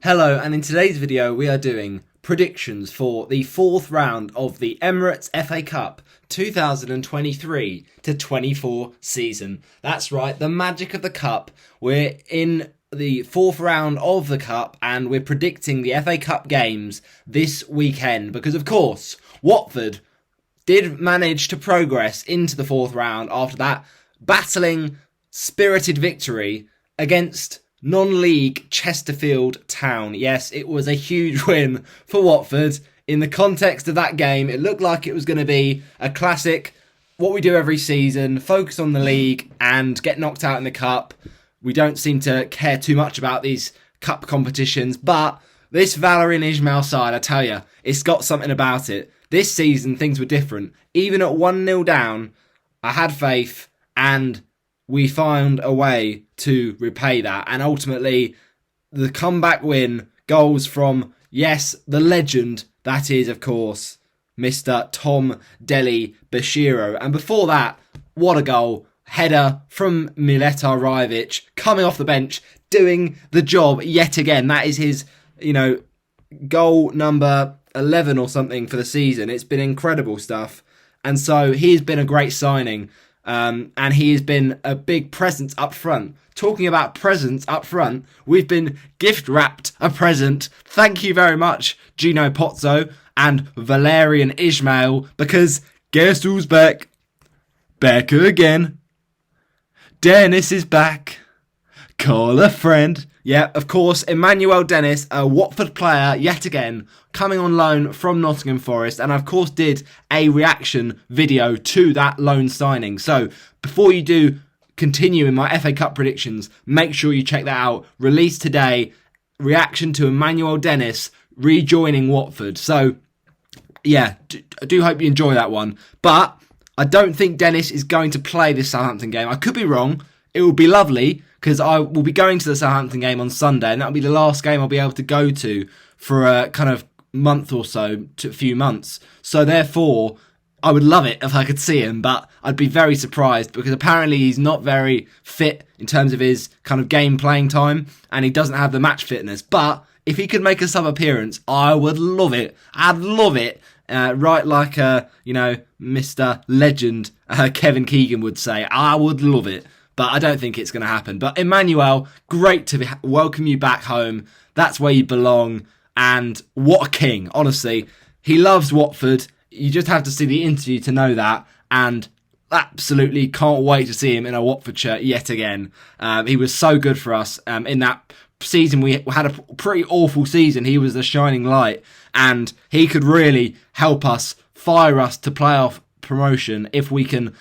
Hello, and in today's video we are doing predictions for the fourth round of the Emirates FA Cup 2023 to 24 season. That's right, the magic of the cup. We're in the fourth round of the cup and we're predicting the FA Cup games this weekend because, of course, Watford did manage to progress into the fourth round after that battling, spirited victory against non-league Chesterfield Town. Yes, it was a huge win for Watford. In the context of that game, it looked like it was going to be a classic, what we do every season, focus on the league and get knocked out in the cup. We don't seem to care too much about these cup competitions, but this Valérien Ismaël side, I tell you, it's got something about it. This season, things were different. Even at 1-0 down, I had faith and we found a way to repay that. And ultimately, the comeback win, goals from, yes, the legend, that is, of course, Mr. Tom Deli Bashiro. And before that, what a goal. Header from Mileta Rajovic, coming off the bench, doing the job yet again. That is his, goal number 11 or something for the season. It's been incredible stuff. And so he's been a great signing. And he has been a big presence up front. Talking about presents up front, we've been gift-wrapped a present. Thank you very much, Gino Pozzo and Valérien Ismaël, because guess who's back? Back again. Dennis is back. Call a friend. Yeah, of course, Emmanuel Dennis, a Watford player, yet again, coming on loan from Nottingham Forest, and I, of course, did a reaction video to that loan signing. So, before you do continue in my FA Cup predictions, make sure you check that out. Released today, reaction to Emmanuel Dennis rejoining Watford. So, yeah, I do hope you enjoy that one. But I don't think Dennis is going to play this Southampton game. I could be wrong. It would be lovely, because I will be going to the Southampton game on Sunday, and that'll be the last game I'll be able to go to for a kind of month or so, to a few months. So therefore, I would love it if I could see him, but I'd be very surprised because apparently he's not very fit in terms of his kind of game playing time, and he doesn't have the match fitness. But if he could make a sub appearance, I would love it. I'd love it. Right like, Mr. Legend Kevin Keegan would say. I would love it. But I don't think it's going to happen. But Emmanuel, great to welcome you back home. That's where you belong. And what a king, honestly. He loves Watford. You just have to see the interview to know that. And absolutely can't wait to see him in a Watford shirt yet again. He was so good for us. In that season, we had a pretty awful season. He was the shining light. And he could really help us, fire us to playoff promotion. If we can,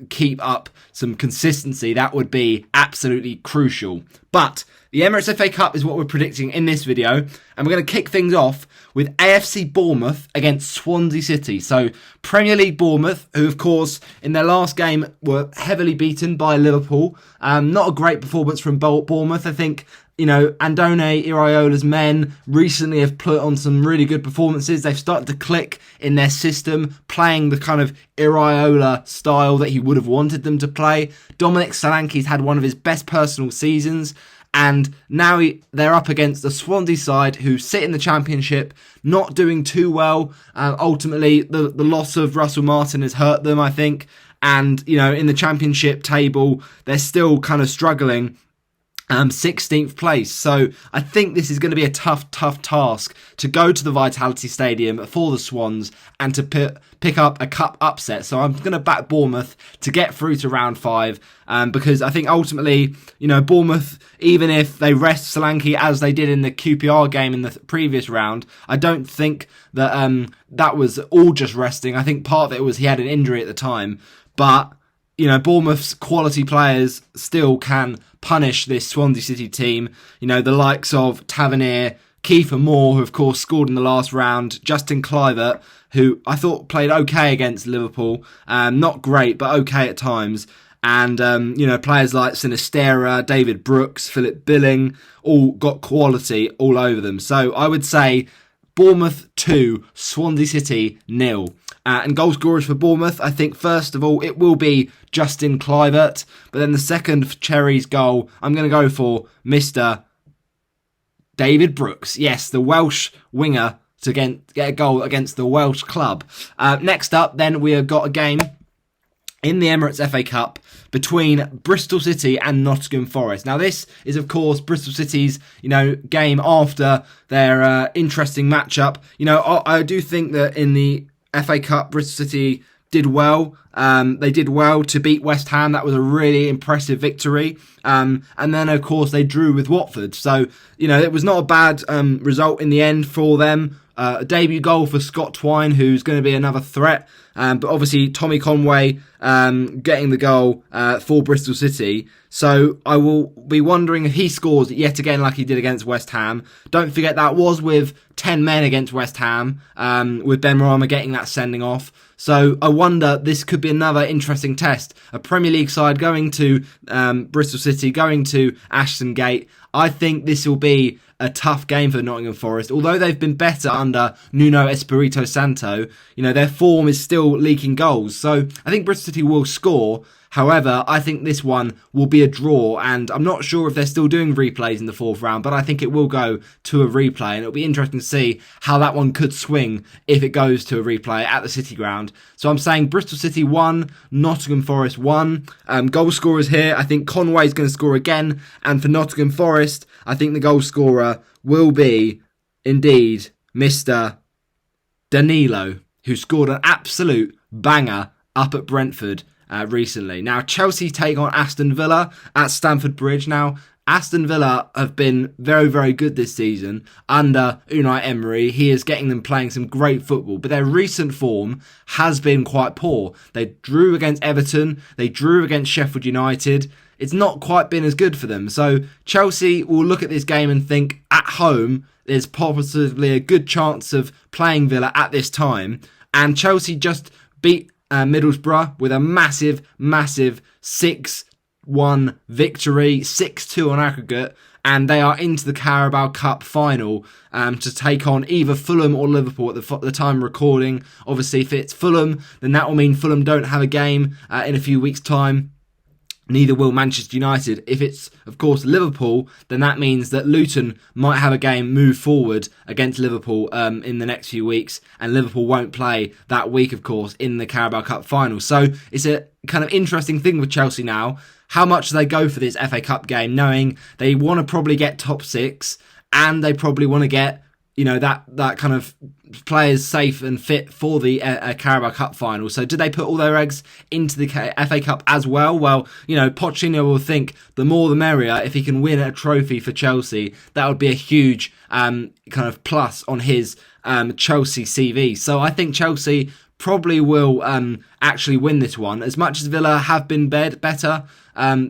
keep up some consistency, that would be absolutely crucial. But the Emirates FA Cup is what we're predicting in this video, and we're going to kick things off with AFC Bournemouth against Swansea City. So Premier League Bournemouth, who of course in their last game were heavily beaten by Liverpool. Not a great performance from Bournemouth. I think Andone Iraola's men recently have put on some really good performances. They've started to click in their system, playing the kind of Iraola style that he would have wanted them to play. Dominic Solanke's had one of his best personal seasons, and now they're up against the Swansea side who sit in the Championship, not doing too well. Ultimately, the loss of Russell Martin has hurt them, I think. And, in the Championship table, they're still kind of struggling. 16th place. So I think this is going to be a tough task to go to the Vitality Stadium for the Swans and to pick up a cup upset. So I'm going to back Bournemouth to get through to round 5 because I think ultimately, Bournemouth, even if they rest Solanke as they did in the QPR game in the previous round, I don't think that that was all just resting. I think part of it was he had an injury at the time, but Bournemouth's quality players still can punish this Swansea City team. The likes of Tavernier, Kiefer Moore, who of course scored in the last round, Justin Kluivert, who I thought played okay against Liverpool. Not great, but okay at times. And, players like Sinistera, David Brooks, Philip Billing, all got quality all over them. So I would say Bournemouth 2, Swansea City 0. And goal scorers for Bournemouth, I think first of all it will be Justin Kluivert, but then the second for Cherry's goal, I'm going to go for Mr. David Brooks. Yes, the Welsh winger to get a goal against the Welsh club. Next up, then, we have got a game in the Emirates FA Cup between Bristol City and Nottingham Forest. Now, this is, of course, Bristol City's, game after their interesting matchup. I do think that in the FA Cup, Bristol City did well. They did well to beat West Ham. That was a really impressive victory. And then, of course, they drew with Watford. So, it was not a bad result in the end for them. A debut goal for Scott Twine, who's going to be another threat. But obviously, Tommy Conway getting the goal for Bristol City. So I will be wondering if he scores yet again like he did against West Ham. Don't forget that was with 10 men against West Ham, with Ben Rama getting that sending off. So I wonder, this could be another interesting test. A Premier League side going to Bristol City, going to Ashton Gate. I think this will be a tough game for Nottingham Forest. Although they've been better under Nuno Espirito Santo, their form is still leaking goals. So I think Bristol City will score. However, I think this one will be a draw, and I'm not sure if they're still doing replays in the fourth round, but I think it will go to a replay, and it'll be interesting to see how that one could swing if it goes to a replay at the City Ground. So I'm saying Bristol City 1, Nottingham Forest 1. Goal scorers here, I think Conway's going to score again, and for Nottingham Forest, I think the goal scorer will be, indeed, Mr. Danilo, who scored an absolute banger up at Brentford recently. Now, Chelsea take on Aston Villa at Stamford Bridge. Now, Aston Villa have been very, very good this season under Unai Emery. He is getting them playing some great football, but their recent form has been quite poor. They drew against Everton, they drew against Sheffield United. It's not quite been as good for them. So Chelsea will look at this game and think, at home, there's possibly a good chance of playing Villa at this time. And Chelsea just beat Middlesbrough with a massive 6-1 victory, 6-2 on aggregate, and they are into the Carabao Cup final to take on either Fulham or Liverpool at the time of recording. Obviously, if it's Fulham, then that will mean Fulham don't have a game in a few weeks' time. Neither will Manchester United. If it's, of course, Liverpool, then that means that Luton might have a game move forward against Liverpool in the next few weeks, and Liverpool won't play that week, of course, in the Carabao Cup final. So it's a kind of interesting thing with Chelsea now. How much do they go for this FA Cup game, knowing they want to probably get top 6, and they probably want to get, that kind of players safe and fit for the Carabao Cup final. So do they put all their eggs into the FA Cup as well? Well, Pochettino will think the more the merrier. If he can win a trophy for Chelsea, that would be a huge kind of plus on his Chelsea CV. So I think Chelsea probably will actually win this one. As much as Villa have been better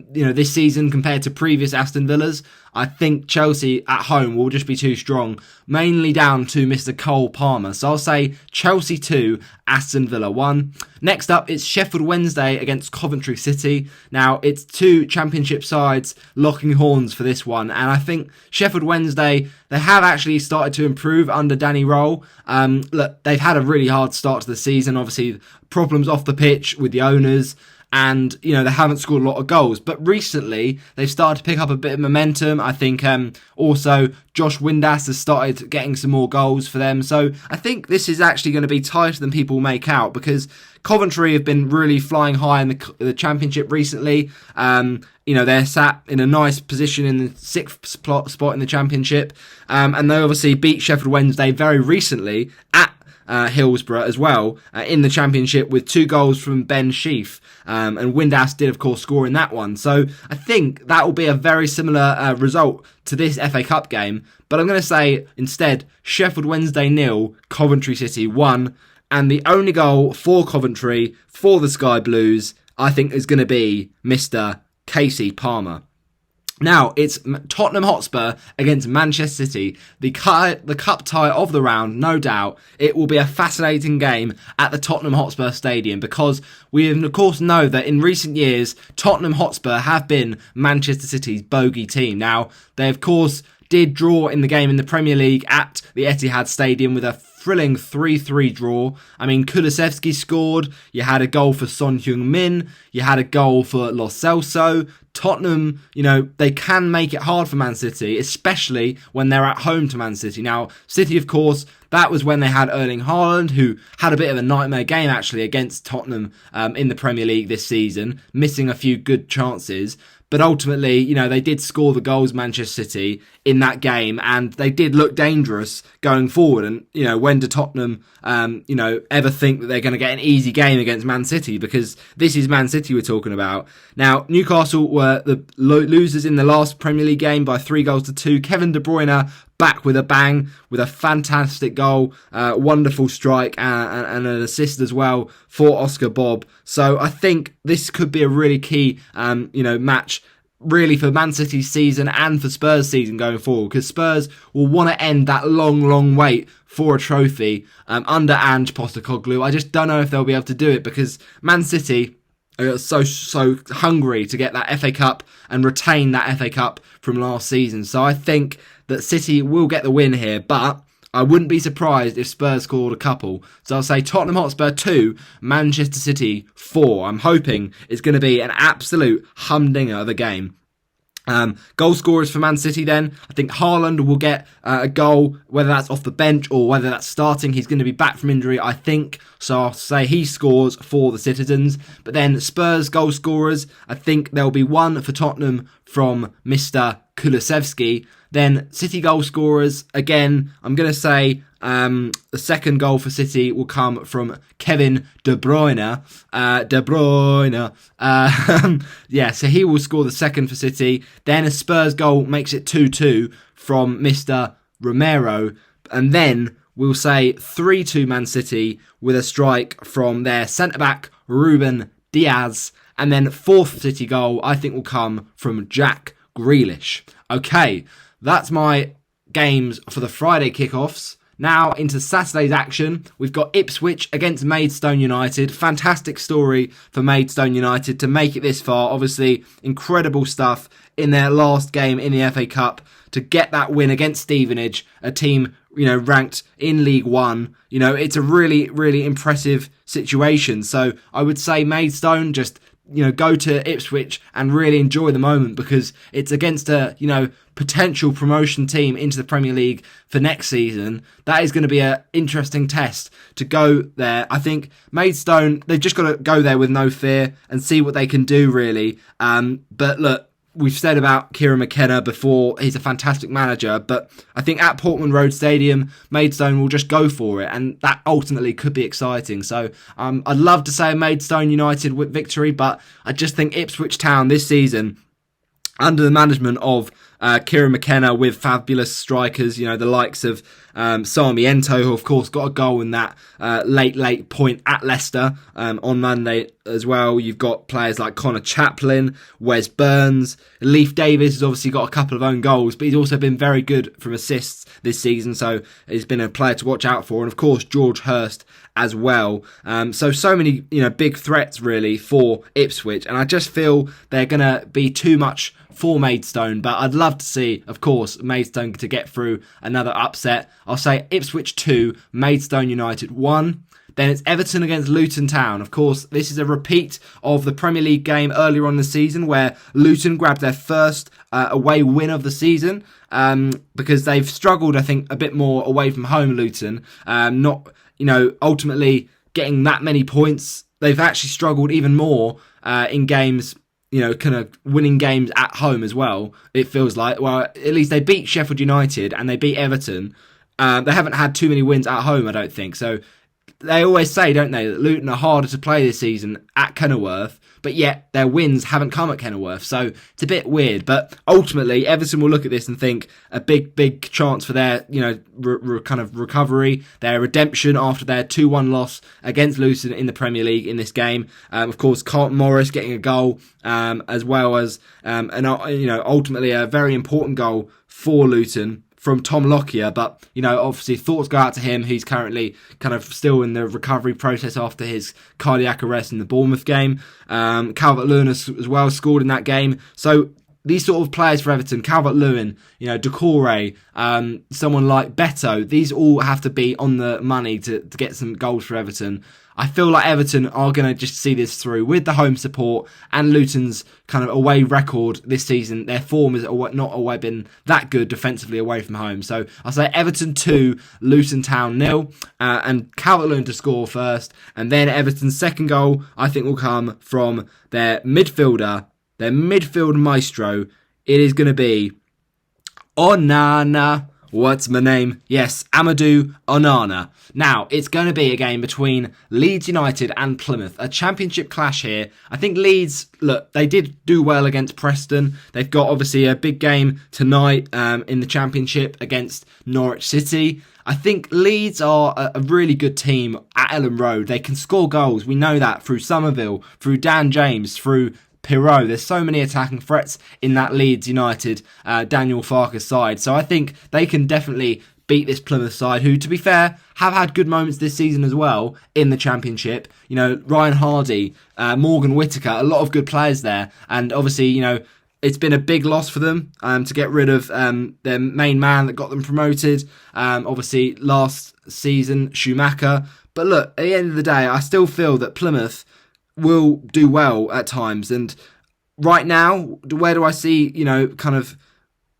this season compared to previous Aston Villas, I think Chelsea at home will just be too strong, mainly down to Mr. Cole Palmer. So I'll say Chelsea 2, Aston Villa 1. Next up, it's Sheffield Wednesday against Coventry City. Now, it's two Championship sides locking horns for this one, and I think Sheffield Wednesday, they have actually started to improve under Danny Roll. Look, they've had a really hard start to the season, obviously problems off the pitch with the owners, and, they haven't scored a lot of goals. But recently, they've started to pick up a bit of momentum. I think also Josh Windass has started getting some more goals for them. So I think this is actually going to be tighter than people make out, because Coventry have been really flying high in the Championship recently. They're sat in a nice position in the 6th spot in the Championship. And they obviously beat Sheffield Wednesday very recently at Hillsborough as well in the Championship with 2 goals from Ben Sheaf. And Windass did, of course, score in that one. So I think that will be a very similar result to this FA Cup game. But I'm going to say instead Sheffield Wednesday 0, Coventry City 1. And the only goal for Coventry, for the Sky Blues, I think is going to be Mr. Casey Palmer. Now, it's Tottenham Hotspur against Manchester City, the cup tie of the round, no doubt. It will be a fascinating game at the Tottenham Hotspur Stadium, because we, of course, know that in recent years, Tottenham Hotspur have been Manchester City's bogey team. Now, they, of course, did draw in the game in the Premier League at the Etihad Stadium with a thrilling 3-3 draw. I mean, Kulusevski scored, you had a goal for Son Heung-min, you had a goal for Lo Celso. Tottenham, they can make it hard for Man City, especially when they're at home to Man City. Now, City, of course, that was when they had Erling Haaland, who had a bit of a nightmare game, actually, against Tottenham in the Premier League this season, missing a few good chances. But ultimately, they did score the goals, Manchester City, in that game, and they did look dangerous going forward. And, when do Tottenham, ever think that they're going to get an easy game against Man City? Because this is Man City we're talking about. Now, Newcastle were the losers in the last Premier League game by 3-2. Kevin De Bruyne back with a bang, with a fantastic goal, wonderful strike, and an assist as well for Oscar Bob. So I think this could be a really key, match, really for Man City's season and for Spurs' season going forward, because Spurs will want to end that long wait for a trophy under Ange Postecoglou. I just don't know if they'll be able to do it, because Man City are so hungry to get that FA Cup and retain that FA Cup from last season. So I think that City will get the win here, but I wouldn't be surprised if Spurs scored a couple. So I'll say Tottenham Hotspur 2, Manchester City 4. I'm hoping it's going to be an absolute humdinger of a game. Goal scorers for Man City then. I think Haaland will get a goal, whether that's off the bench or whether that's starting. He's going to be back from injury, I think. So I'll say he scores for the Citizens. But then Spurs goal scorers, I think there'll be one for Tottenham from Mr. Kulusevski. Then City goal scorers, again, I'm going to say the second goal for City will come from Kevin De Bruyne. So he will score the second for City. Then a Spurs goal makes it 2-2 from Mr. Romero. And then we'll say 3-2 Man City with a strike from their centre-back, Ruben Diaz. And then fourth City goal, I think, will come from Jack Grealish. Okay, that's my games for the Friday kickoffs. Now into Saturday's action, we've got Ipswich against Maidstone United. Fantastic story for Maidstone United to make it this far. Obviously, incredible stuff in their last game in the FA Cup to get that win against Stevenage, a team ranked in League One. It's a really, really impressive situation. So I would say Maidstone, just go to Ipswich and really enjoy the moment, because it's against a potential promotion team into the Premier League for next season. That is going to be an interesting test to go there. I think Maidstone, they've just got to go there with no fear and see what they can do, really. But look, we've said about Kieran McKenna before, he's a fantastic manager, but I think at Portman Road Stadium, Maidstone will just go for it, and that ultimately could be exciting. So I'd love to say a Maidstone United victory, but I just think Ipswich Town this season, under the management of Kieran McKenna with fabulous strikers, the likes of Sarmiento, who of course got a goal in that late point at Leicester on Monday as well. You've got players like Connor Chaplin, Wes Burns, Leif Davis has obviously got a couple of own goals, but he's also been very good from assists this season, so he's been a player to watch out for. And of course George Hurst as well. So many big threats really for Ipswich, and I just feel they're going to be too much for Maidstone, but I'd love to see, of course, Maidstone to get through another upset. I'll say Ipswich 2, Maidstone United 1. Then it's Everton against Luton Town. Of course, this is a repeat of the Premier League game earlier on in the season where Luton grabbed their first away win of the season, because they've struggled, I think, a bit more away from home, Luton. Not, ultimately getting that many points. They've actually struggled even more in games, kind of winning games at home as well, it feels like. Well, at least they beat Sheffield United and they beat Everton. They haven't had too many wins at home, I don't think. So they always say, don't they, that Luton are harder to play this season at Kenilworth, but yet their wins haven't come at Kenilworth. So it's a bit weird. But ultimately, Everton will look at this and think a big chance for their, kind of recovery, their redemption after their 2-1 loss against Luton in the Premier League in this game. Of course, Carlton Morris getting a goal, as well as, ultimately a very important goal for Luton from Tom Lockyer, but, obviously thoughts go out to him. He's currently kind of still in the recovery process after his cardiac arrest in the Bournemouth game. Calvert-Lewin as well scored in that game. So these sort of players for Everton, Calvert-Lewin, Doucouré, someone like Beto, these all have to be on the money to get some goals for Everton. I feel like Everton are going to just see this through with the home support and Luton's kind of away record this season. Their form has not always been that good defensively away from home. So I'll say Everton 2, Luton Town 0, and Calvert-Lewin to score first. And then Everton's second goal, I think, will come from their midfielder, their midfield maestro. It is going to be Onana. What's my name? Yes, Amadou Onana. Now, it's going to be a game between Leeds United and Plymouth. A championship clash here. I think Leeds, look, they did do well against Preston. They've got, obviously, a big game tonight in the championship against Norwich City. I think Leeds are a really good team at Ellen Road. They can score goals. We know that through Somerville, through Dan James, through Pirot. There's so many attacking threats in that Leeds United Daniel Farker side. So I think they can definitely beat this Plymouth side, who, to be fair, have had good moments this season as well in the Championship. Ryan Hardy, Morgan Whittaker, a lot of good players there. And obviously, it's been a big loss for them to get rid of their main man that got them promoted. Obviously, last season, Schumacher. But look, at the end of the day, I still feel that Plymouth will do well at times. And right now, where do I see, kind of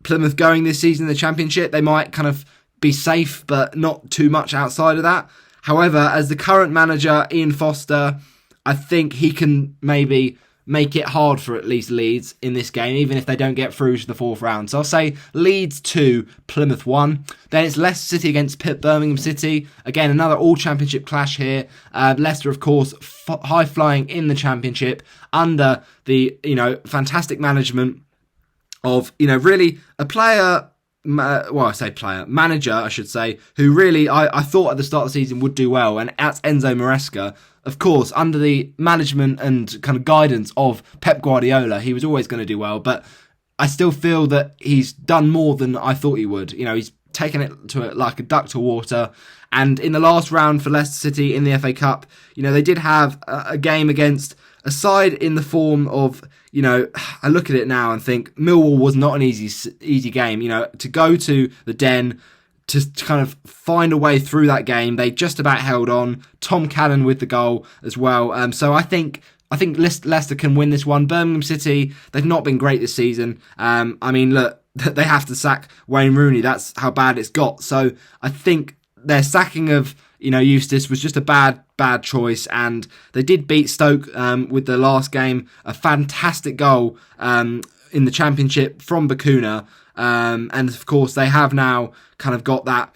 Plymouth going this season in the Championship? They might kind of be safe, but not too much outside of that. However, as the current manager, Ian Foster, I think he can maybe make it hard for at least Leeds in this game, even if they don't get through to the fourth round. So I'll say Leeds 2, Plymouth 1. Then it's Leicester City against Birmingham City. Again, another all-championship clash here. Leicester, of course, high-flying in the championship under the, fantastic management of, really a player... manager, I should say, who really I thought at the start of the season would do well, and that's Enzo Maresca. Of course, under the management and kind of guidance of Pep Guardiola, he was always going to do well, but I still feel that he's done more than I thought he would. He's taken it to like a duck to water, and in the last round for Leicester City in the FA Cup, they did have a game against a side in the form of, I look at it now and think Millwall was not an easy game. To go to the Den, to kind of find a way through that game, they just about held on. Tom Cannon with the goal as well. So I think Leicester can win this one. Birmingham City, they've not been great this season. Look, they have to sack Wayne Rooney. That's how bad it's got. So I think their sacking of Eustace was just a bad choice, and they did beat Stoke with the last game, a fantastic goal in the Championship from Bacuna, and of course they have now kind of got that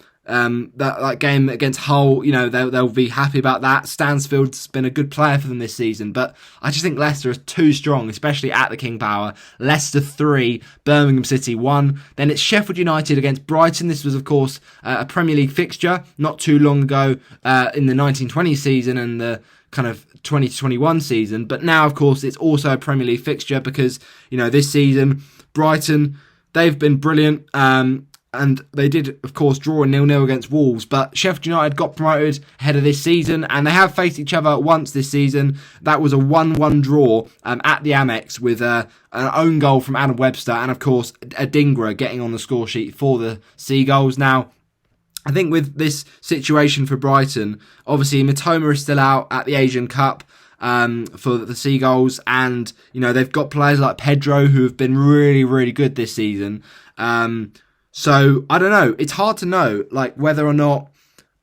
game against Hull. They'll be happy about that. Stansfield's been a good player for them this season, but I just think Leicester is too strong, especially at the King Power. Leicester 3, Birmingham City 1. Then it's Sheffield United against Brighton. This was, of course, a Premier League fixture not too long ago in the 1920 season and the kind of 2021 season. But now, of course, it's also a Premier League fixture because, this season, Brighton, they've been brilliant. And they did, of course, draw a 0-0 against Wolves. But Sheffield United got promoted ahead of this season, and they have faced each other once this season. That was a 1-1 draw at the Amex with an own goal from Adam Webster, and, of course, Adingra getting on the score sheet for the Seagulls. Now, I think with this situation for Brighton, obviously Mitoma is still out at the Asian Cup for the Seagulls, and, they've got players like Pedro who have been really, really good this season. So, I don't know. It's hard to know, whether or not...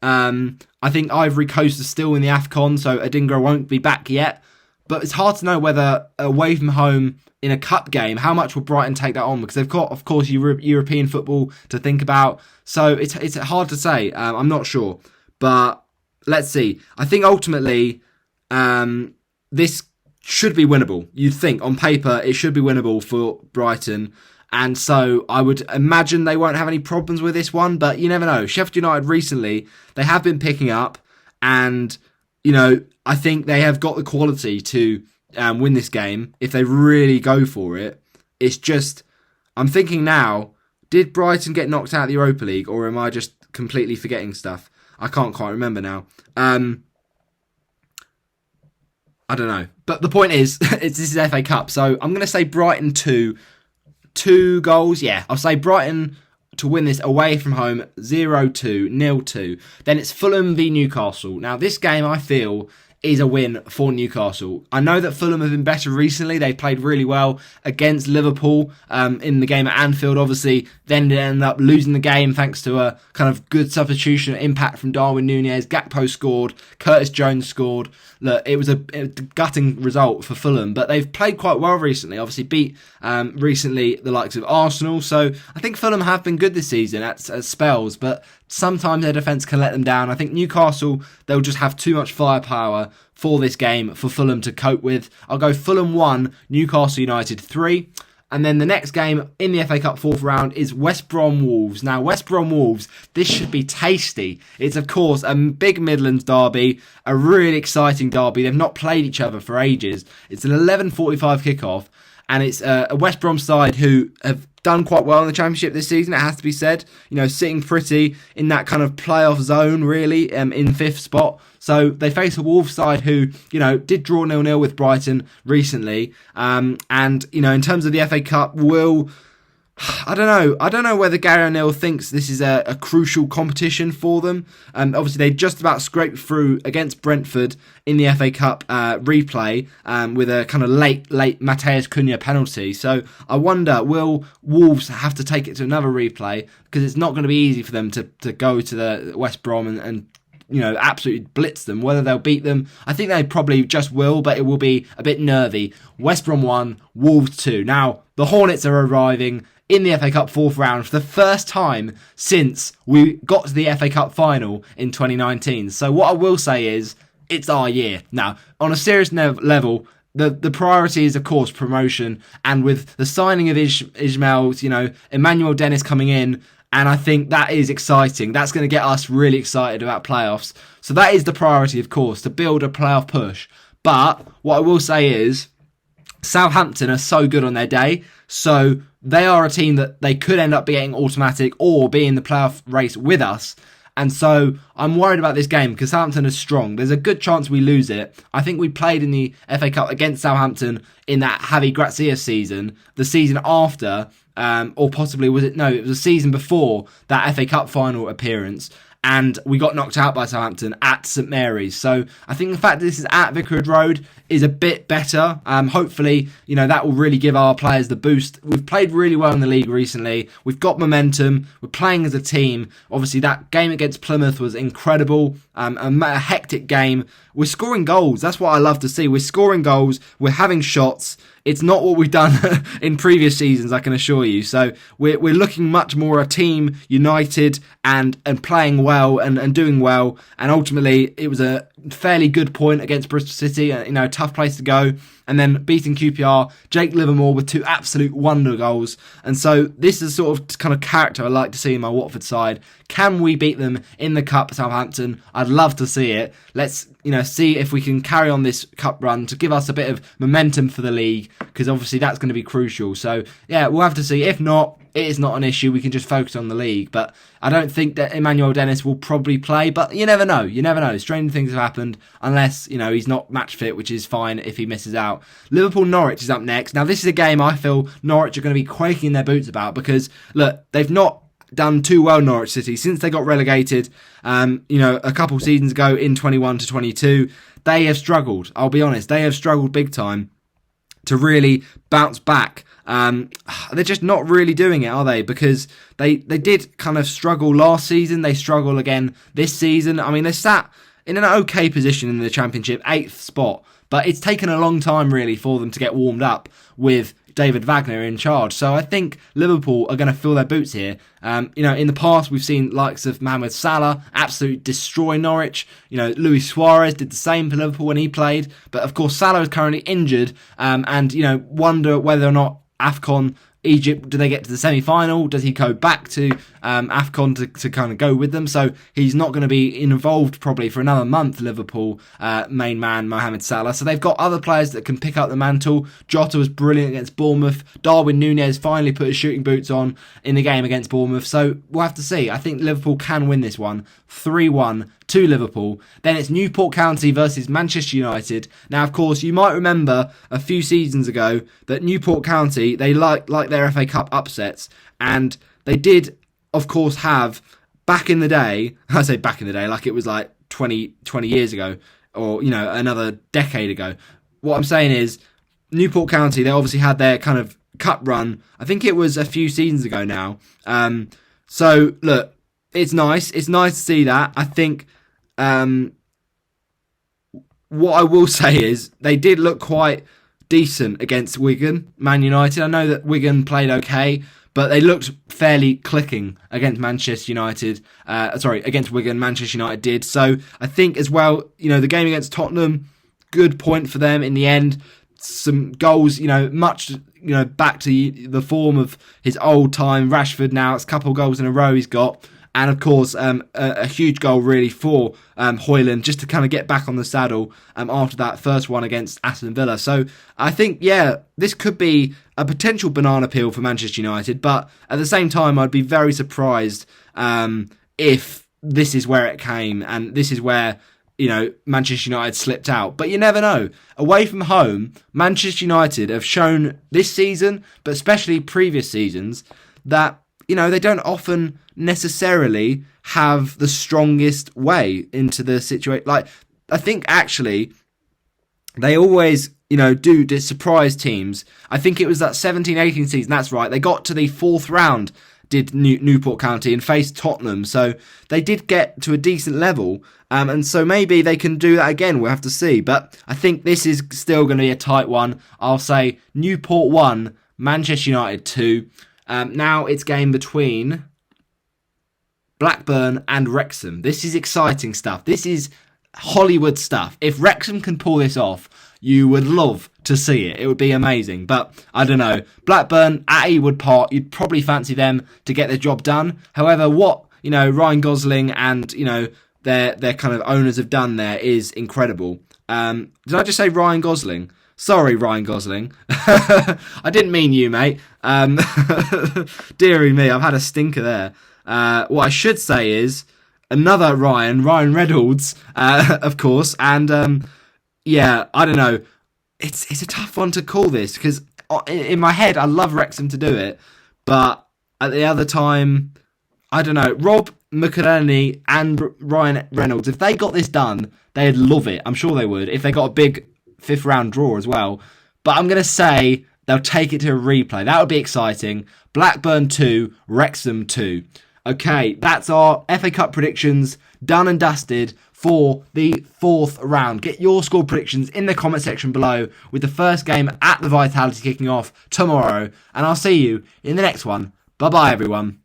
I think Ivory Coast is still in the AFCON, so Adingra won't be back yet. But it's hard to know whether away from home in a cup game, how much will Brighton take that on? Because they've got, of course, European football to think about. So, it's hard to say. I'm not sure. But let's see. I think ultimately, this should be winnable. You'd think, on paper, it should be winnable for Brighton. And so I would imagine they won't have any problems with this one, but you never know. Sheffield United recently, they have been picking up, and, I think they have got the quality to win this game if they really go for it. It's just, I'm thinking now, did Brighton get knocked out of the Europa League, or am I just completely forgetting stuff? I can't quite remember now. I don't know. But the point is, this is FA Cup, so I'm going to say Brighton 2, 2 goals. Yeah, I'll say Brighton to win this away from home 0-2, 0-2. Then it's Fulham v Newcastle. Now, this game, I feel, is a win for Newcastle. I know that Fulham have been better recently. They played really well against Liverpool in the game at Anfield, obviously. Then they ended up losing the game thanks to a kind of good substitution impact from Darwin Núñez. Gakpo scored. Curtis Jones scored. Look, it was a gutting result for Fulham, but they've played quite well recently. Obviously beat recently the likes of Arsenal. So I think Fulham have been good this season at spells, but sometimes their defence can let them down. I think Newcastle, they'll just have too much firepower for this game for Fulham to cope with. I'll go Fulham 1, Newcastle United 3. And then the next game in the FA Cup 4th round is West Brom Wolves. Now, West Brom Wolves, this should be tasty. It's, of course, a big Midlands derby, a really exciting derby. They've not played each other for ages. It's an 11:45 kickoff, and it's a West Brom side who have done quite well in the Championship this season, it has to be said. You know, sitting pretty in that kind of playoff zone, really, in 5th spot. So they face a Wolves side who, you know, did draw 0-0 with Brighton recently. And, you know, in terms of the FA Cup, I don't know whether Gary O'Neill thinks this is a crucial competition for them. Obviously, they just about scraped through against Brentford in the FA Cup replay with a kind of late Mateus Cunha penalty. So I wonder, will Wolves have to take it to another replay? Because it's not going to be easy for them to go to the West Brom and you know, absolutely blitz them. Whether they'll beat them, I think they probably just will, but it will be a bit nervy. West Brom 1, Wolves 2. Now, the Hornets are arriving in the FA Cup 4th round for the first time since we got to the FA Cup final in 2019. So what I will say is, it's our year. Now, on a serious level, the priority is, of course, promotion. And with the signing of Ismail's, you know, Emmanuel Dennis coming in, and I think that is exciting. That's going to get us really excited about playoffs. So that is the priority, of course, to build a playoff push. But what I will say is, Southampton are so good on their day. So they are a team that they could end up being automatic or be in the playoff race with us. And so I'm worried about this game because Southampton is strong. There's a good chance we lose it. I think we played in the FA Cup against Southampton in that Javi Gracia season, the season after, or possibly was it? No, it was a season before that FA Cup final appearance. And we got knocked out by Southampton at St Mary's. So I think the fact that this is at Vicarage Road is a bit better. Hopefully, you know, that will really give our players the boost. We've played really well in the league recently. We've got momentum. We're playing as a team. Obviously, that game against Plymouth was incredible. A hectic game. We're scoring goals. That's what I love to see. We're scoring goals. We're having shots. It's not what we've done in previous seasons, I can assure you. So we're looking much more a team united and playing well and doing well. And ultimately, it was a fairly good point against Bristol City. You know, a tough place to go. And then beating QPR, Jake Livermore with 2 absolute wonder goals. And so this is sort of kind of character I like to see in my Watford side. Can we beat them in the Cup, Southampton? I'd love to see it. Let's, you know, see if we can carry on this Cup run to give us a bit of momentum for the league, because obviously that's going to be crucial. So, yeah, we'll have to see. If not, it is not an issue. We can just focus on the league. But I don't think that Emmanuel Dennis will probably play. But you never know. You never know. Strange things have happened unless, you know, he's not match fit, which is fine if he misses out. Liverpool-Norwich is up next. Now, this is a game I feel Norwich are going to be quaking their boots about because, look, they've not done too well, Norwich City, since they got relegated, you know, a couple seasons ago in 21 to 22. They have struggled. I'll be honest. They have struggled big time to really bounce back. They're just not really doing it, are they? Because they did kind of struggle last season. They struggle again this season. I mean, they sat in an okay position in the Championship, 8th spot. But it's taken a long time, really, for them to get warmed up with David Wagner in charge. So I think Liverpool are going to fill their boots here. You know, in the past, we've seen likes of Mohamed Salah absolutely destroy Norwich. You know, Luis Suarez did the same for Liverpool when he played. But, of course, Salah is currently injured. And, you know, wonder whether or not AFCON Egypt, do they get to the semi-final? Does he go back to AFCON to kind of go with them? So he's not going to be involved probably for another month, Liverpool main man Mohamed Salah. So they've got other players that can pick up the mantle. Jota was brilliant against Bournemouth. Darwin Núñez finally put his shooting boots on in the game against Bournemouth. So we'll have to see. I think Liverpool can win this one. 3-1 to Liverpool. Then it's Newport County versus Manchester United. Now, of course, you might remember a few seasons ago that Newport County, they like their their FA Cup upsets, and they did, of course, have back in the day. I say back in the day, like it was like 20 years ago, or another decade ago. What I'm saying is, Newport County, they obviously had their kind of cup run. I think it was a few seasons ago now. So look, it's nice. It's nice to see that. I think what I will say is they did look quite decent against Wigan, Man United. I know that Wigan played okay, but they looked fairly clicking against Manchester United. Against Wigan, Manchester United did. So I think as well, the game against Tottenham, good point for them in the end. Some goals, much, back to the form of his old time. Rashford now, it's a couple of goals in a row he's got. And of course, a huge goal really for Højlund, just to kind of get back on the saddle after that first one against Aston Villa. So I think, this could be a potential banana peel for Manchester United. But at the same time, I'd be very surprised if this is where it came and this is where, Manchester United slipped out. But you never know. Away from home, Manchester United have shown this season, but especially previous seasons, that they don't often necessarily have the strongest way into the situation. Like, I think actually they always, do surprise teams. I think it was that 17-18 season, that's right. They got to the fourth round, did Newport County, and faced Tottenham. So they did get to a decent level. And so maybe they can do that again. We'll have to see. But I think this is still going to be a tight one. I'll say Newport 1, Manchester United 2. Now it's game between Blackburn and Wrexham. This is exciting stuff. This is Hollywood stuff. If Wrexham can pull this off, you would love to see it. It would be amazing. But I don't know. Blackburn at Ewood Park, you'd probably fancy them to get the job done. However, what Ryan Gosling and their kind of owners have done there is incredible. Did I just say Ryan Gosling? Sorry, Ryan Gosling. I didn't mean you, mate. Deary me, I've had a stinker there. What I should say is another Ryan Reynolds, of course. And I don't know. It's a tough one to call this because in my head I love Wrexham to do it, but at the other time, I don't know. Rob McElhenney and Ryan Reynolds, if they got this done, they'd love it. I'm sure they would. If they got a big fifth round draw as well. But I'm going to say they'll take it to a replay. That would be exciting. Blackburn 2, Wrexham 2. Okay, that's our FA Cup predictions done and dusted for the fourth round. Get your score predictions in the comment section below with the first game at the Vitality kicking off tomorrow. And I'll see you in the next one. Bye-bye, everyone.